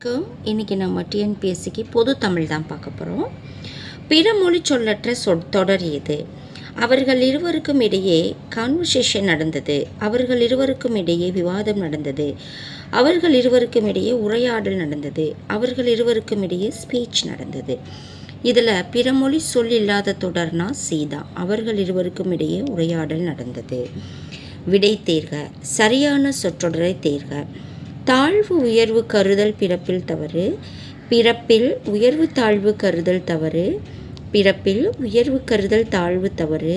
இன்றைக்கி நம்ம டிஎன்பிஎஸ்சிக்கு பொது தமிழ் தான் பார்க்க போகிறோம். பிற மொழி சொல்லற்ற தொடர் எது? அவர்கள் இருவருக்கும் இடையே கான்வர்சேஷன் நடந்தது. அவர்கள் இருவருக்கும் இடையே விவாதம் நடந்தது. அவர்கள் இருவருக்கும் இடையே உரையாடல் நடந்தது. அவர்கள் இருவருக்கும் இடையே ஸ்பீச் நடந்தது. இதில் பிறமொழி சொல் இல்லாத தொடர்னா சீதா. அவர்கள் இருவருக்கும் இடையே உரையாடல் நடந்தது. விடை தேர்க. சரியான சொற்றொடரை தேர்க. தாழ்வு உயர்வு கருதல் பிறப்பில் தவறு. பிறப்பில் உயர்வு தாழ்வு கருதல் தவறு. பிறப்பில் உயர்வு கருதல் தாழ்வு தவறு.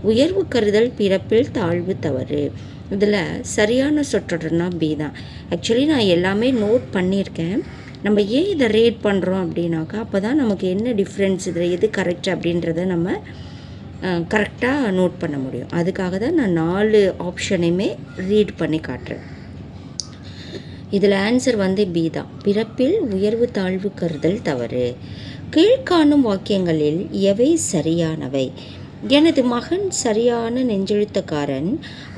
உயர்வு கருதல் பிறப்பில் தாழ்வு தவறு. இதில் சரியான சொற்றொடர்னா பி தான். ஆக்சுவலி நான் எல்லாமே நோட் பண்ணியிருக்கேன். நம்ம ஏன் இதை ரீட் பண்ணுறோம் அப்படின்னாக்கா அப்போ தான் நமக்கு என்ன டிஃப்ரென்ஸ், இதில் எது கரெக்ட் அப்படின்றத நம்ம கரெக்டாக நோட் பண்ண முடியும். அதுக்காக தான் நான் 4 ஆப்ஷனையுமே ரீட் பண்ணி காட்டுறேன். இதில் ஆன்சர் பி தான். பிறப்பில் உயர்வு தாழ்வு கருதல் தவறு. கீழ்காணும் வாக்கியங்களில் எவை சரியானவை? எனது மகன் சரியான நெஞ்செழுத்தக்காரன்.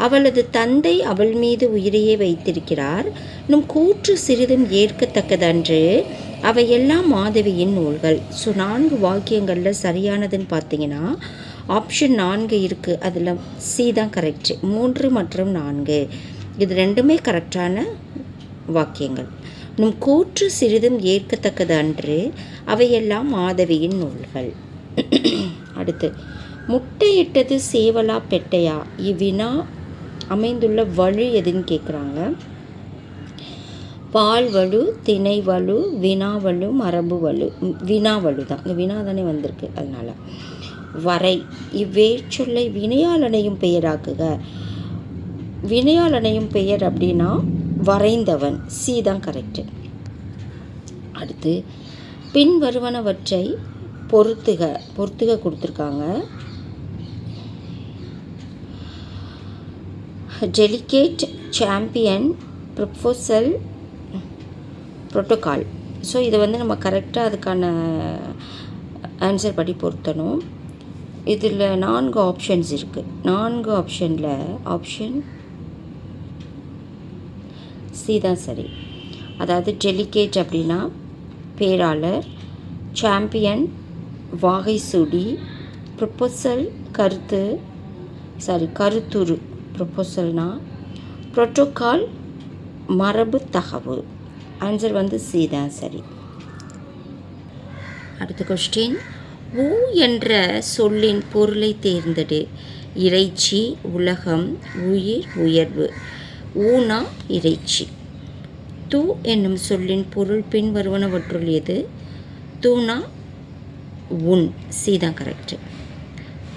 அவளது தந்தை அவள் மீது உயிரையே வைத்திருக்கிறார். நம் கூற்று சிறிதும் ஏற்கத்தக்கதன்று. அவையெல்லாம் மாதவியின் நூல்கள். ஸோ 4 வாக்கியங்களில் சரியானதுன்னு பார்த்தீங்கன்னா ஆப்ஷன் 4 இருக்குது. அதில் சி தான் கரெக்டு. 3 மற்றும் 4 இது ரெண்டுமே கரெக்டான வாக்கியங்கள். நம் கூற்று சிறிதும் ஏற்கத்தக்கது அன்று. அவையெல்லாம் மாதவியின் நூல்கள். அடுத்து, முட்டையிட்டது சேவலா பெட்டையா? இவ்வினா அமைந்துள்ள வலு எதுன்னு கேட்குறாங்க. பால் வலு, திணை வலு, வினாவலு, மரபு வலு. வினாவலு தான். இங்கே வினா தானே வந்திருக்கு, அதனால் வரை. இவ்வேச்சொல்லை வினையாளனையும் பெயராக்குக. வினையாளனையும் பெயர் அப்படின்னா வரைந்தவன். சி தான் கரெக்டு. அடுத்து, பின் வருவனவற்றை பொறுத்துக. பொறுத்துக கொடுத்துருக்காங்க. Delicate, champion, proposal, protocol. So இதை நம்ம கரெக்டாக அதுக்கான ஆன்சர் படி பொருத்தணும். இதில் 4 ஆப்ஷன்ஸ் இருக்குது. 4 ஆப்ஷனில் ஆப்ஷன் சி தான் சரி. அதாவது டெலிகேட் அப்படின்னா பேராளர், சாம்பியன் வாகை சூடி, ப்ரொபோசல் கருத்துரு ப்ரொபோசல்னா, புரோட்டோகால் மரபு தகவு. ஆன்சர் சி தான் சரி. அடுத்த கொஸ்டின், ஊ என்ற சொல்லின் பொருளை தேர்ந்தெடு. இறைச்சி, உலகம், உயிர், உயர்வு. ஊனா இறைச்சி. தூ என்னும் சொல்லின் பொருள் பின் வருவனவற்றுள் எது? தூனா உன். சி தான் கரெக்டு.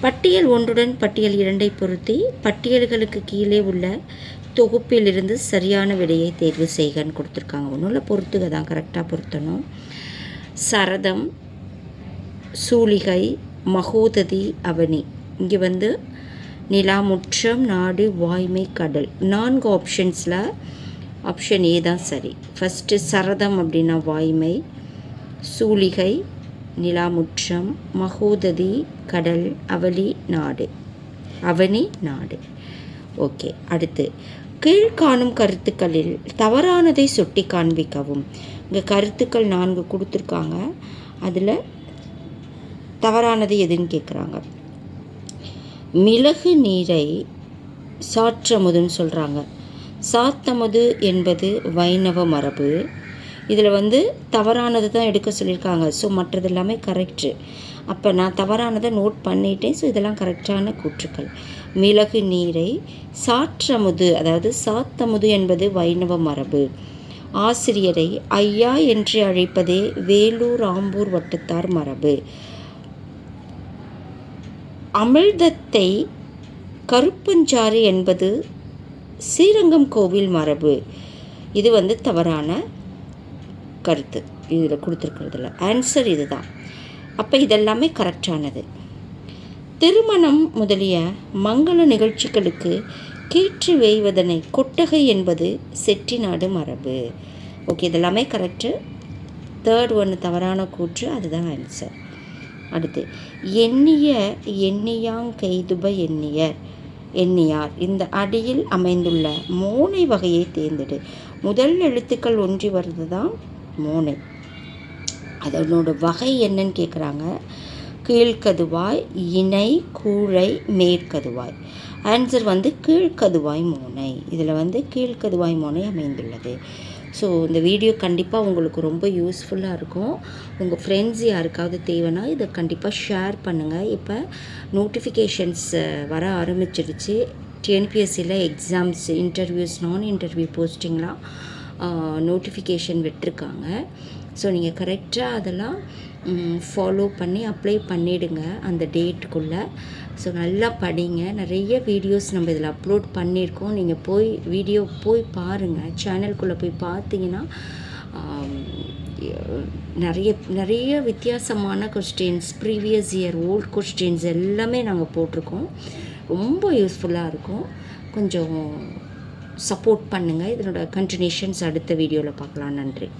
பட்டியல் 1உடன் பட்டியல் 2ஐ பொருத்தி பட்டியல்களுக்கு கீழே உள்ள தொகுப்பிலிருந்து சரியான விடையை தேர்வு செய்கன்னு கொடுத்துருக்காங்க. ஒன்றும் பொறுத்துக தான், கரெக்டாக பொருத்தணும். சரதம், சூலிகை, மகோததி, அவனி. இங்கே நிலாமுற்றம், நாடு, வாய்மை, கடல். 4 ஆப்ஷன்ஸில் ஆப்ஷன் ஏ தான் சரி. ஃபஸ்ட்டு சரதம் அப்படின்னா வாய்மை, சூலிகை நிலாமுற்றம், மகோததி கடல், அவனி நாடு. ஓகே. அடுத்து, கீழ்காணும் கருத்துக்களில் தவறானதை சுட்டி காண்பிக்கவும். இங்கே கருத்துக்கள் 4 கொடுத்துருக்காங்க. அதில் தவறானது எதுன்னு கேட்குறாங்க. மிளகு நீரை சாற்றமுதுன்னு சொல்கிறாங்க. சாத்தமுது என்பது வைணவ மரபு. இதில் தவறானது தான் எடுக்க சொல்லியிருக்காங்க. ஸோ மற்றது எல்லாமே கரெக்டு. அப்போ நான் தவறானதை நோட் பண்ணிட்டேன். ஸோ இதெல்லாம் கரெக்டான கூற்றுக்கள். மிளகு நீரை சாற்றமுது, அதாவது சாத்தமுது என்பது வைணவ மரபு. ஆசிரியரை ஐயா என்று அழைப்பதே வேலூர் ஆம்பூர் வட்டத்தார் மரபு. அமிழ்தத்தை கருப்பஞ்சாறு என்பது ஸ்ரீரங்கம் கோவில் மரபு. இது தவறான கருத்து இதில் கொடுத்துருக்கிறதுல. ஆன்சர் இது தான். அப்போ இதெல்லாமே கரெக்டானது. திருமணம் முதலிய மங்கள நிகழ்ச்சிகளுக்கு கீற்று வேய்வதனை கொட்டகை என்பது செட்டிநாடு மரபு. ஓகே, இதெல்லாமே கரெக்டு. 3rd தவறான கூற்று, அதுதான் ஆன்சர். அடுத்து, எண்ணியாங்கெய்துப எண்ணியார். இந்த அடியில் அமைந்துள்ள மோனை வகையை தேர்ந்தெடு. முதல் எழுத்துக்கள் ஒன்றி வருது தான் மோனை. அதனோட வகை என்னன்னு கேட்குறாங்க. கீழ்க்கதுவாய், இணை, கூழை, மேற்கதுவாய். ஆன்சர் கீழ்க்கதுவாய் மோனை. இதில் கீழ்க்கதுவாய் மோனை அமைந்துள்ளது. ஸோ இந்த வீடியோ கண்டிப்பாக உங்களுக்கு ரொம்ப யூஸ்ஃபுல்லாக இருக்கும். உங்கள் ஃப்ரெண்ட்ஸ் யாருக்காவது தேவைன்னா இதை கண்டிப்பாக ஷேர் பண்ணுங்கள். இப்போ நோட்டிஃபிகேஷன்ஸ் வர ஆரம்பிச்சிடுச்சு. டிஎன்பிஎஸ்சியில் எக்ஸாம்ஸ், இன்டர்வியூஸ், நான் இன்டர்வியூ போஸ்டிங்லாம் நோட்டிஃபிகேஷன் விட்டுருக்காங்க. ஸோ நீங்கள் கரெக்டாக அதெல்லாம் ஃபாலோ பண்ணி அப்ளை பண்ணிவிடுங்க அந்த டேட்டுக்குள்ளே. ஸோ நல்லா படிங்க. நிறைய வீடியோஸ் நம்ம இதில் அப்லோட் பண்ணியிருக்கோம். நீங்கள் வீடியோ போய் பாருங்கள். சேனலுக்குள்ளே போய் பார்த்தீங்கன்னா நிறைய வித்தியாசமான questions, previous year old questions எல்லாமே நாங்கள் போட்டிருக்கோம். ரொம்ப யூஸ்ஃபுல்லாக இருக்கும். கொஞ்சம் சப்போர்ட் பண்ணுங்கள். இதனோட கண்டினியூஷன்ஸ் அடுத்த வீடியோவில் பார்க்கலாம். நன்றி.